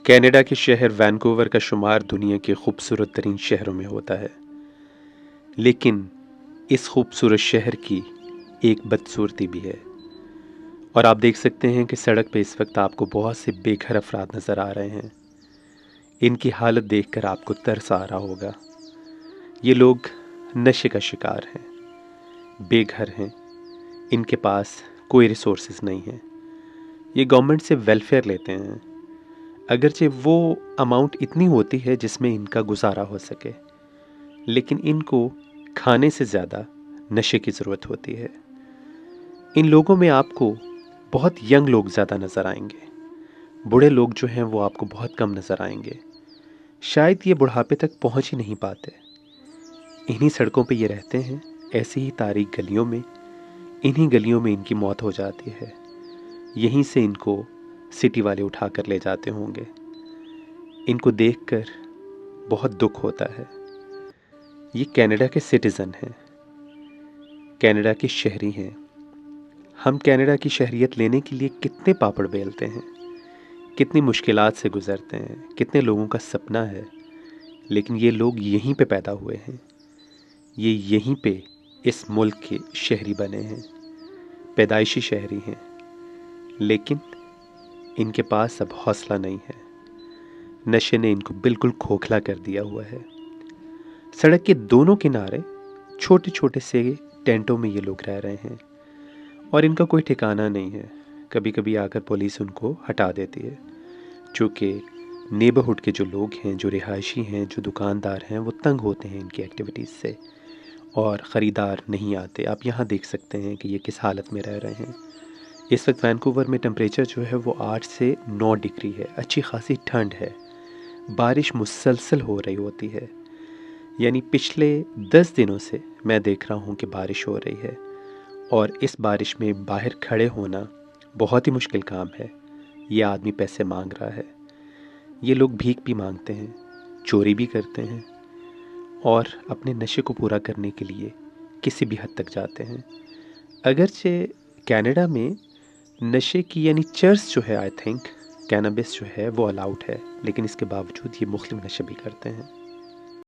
Canada के शहर Vancouver का शुमार दुनिया के खूबसूरत तरीन शहरों में होता है, लेकिन इस खूबसूरत शहर की एक बदसूरती भी है। और आप देख सकते हैं कि सड़क पे इस वक्त आपको बहुत से बेघर अफराद नज़र आ रहे हैं। इनकी हालत देखकर आपको तरस आ रहा होगा। ये लोग नशे का शिकार हैं, बेघर हैं, इनके पास कोई रिसोर्सेज नहीं है। ये गवर्नमेंट से वेलफेयर लेते हैं, अगरचे वो अमाउंट इतनी होती है जिसमें इनका गुजारा हो सके, लेकिन इनको खाने से ज़्यादा नशे की ज़रूरत होती है। इन लोगों में आपको बहुत यंग लोग ज़्यादा नज़र आएंगे, बूढ़े लोग जो हैं वो आपको बहुत कम नज़र आएंगे। शायद ये बुढ़ापे तक पहुंच ही नहीं पाते। इन्हीं सड़कों पे ये रहते हैं, ऐसी ही तारीक गलियों में। इन्हीं गलियों में इनकी मौत हो जाती है। यहीं से इनको सिटी वाले उठा कर ले जाते होंगे। इनको देखकर बहुत दुख होता है। ये कनाडा के सिटीज़न हैं, कनाडा के शहरी हैं। हम कनाडा की शहरियत लेने के लिए कितने पापड़ बेलते हैं, कितनी मुश्किलात से गुज़रते हैं, कितने लोगों का सपना है, लेकिन ये लोग यहीं पे पैदा हुए हैं। ये यहीं पे इस मुल्क के शहरी बने हैं, पैदाइशी शहरी हैं, लेकिन इनके पास अब हौसला नहीं है। नशे ने इनको बिल्कुल खोखला कर दिया हुआ है। सड़क के दोनों किनारे छोटे छोटे से टेंटों में ये लोग रह रहे हैं और इनका कोई ठिकाना नहीं है। कभी कभी आकर पुलिस उनको हटा देती है, चूँकि नेबरहुड के जो लोग हैं, जो रिहायशी हैं, जो दुकानदार हैं, वो तंग होते हैं इनकी एक्टिविटीज़ से और ख़रीदार नहीं आते। आप यहाँ देख सकते हैं कि ये किस हालत में रह रहे हैं। इस वक्त वैंकूवर में टेम्परेचर जो है वो 8 से 9 डिग्री है। अच्छी खासी ठंड है, बारिश मुसलसल हो रही होती है। यानी पिछले 10 दिनों से मैं देख रहा हूँ कि बारिश हो रही है और इस बारिश में बाहर खड़े होना बहुत ही मुश्किल काम है। ये आदमी पैसे मांग रहा है, ये लोग भीख भी मांगते हैं, चोरी भी करते हैं और अपने नशे को पूरा करने के लिए किसी भी हद तक जाते हैं। अगरचे कनाडा में नशे की यानी चर्स जो है, आई थिंक कैनबिस जो है वो अलाउड है, लेकिन इसके बावजूद ये मुख्तलिफ नशे भी करते हैं।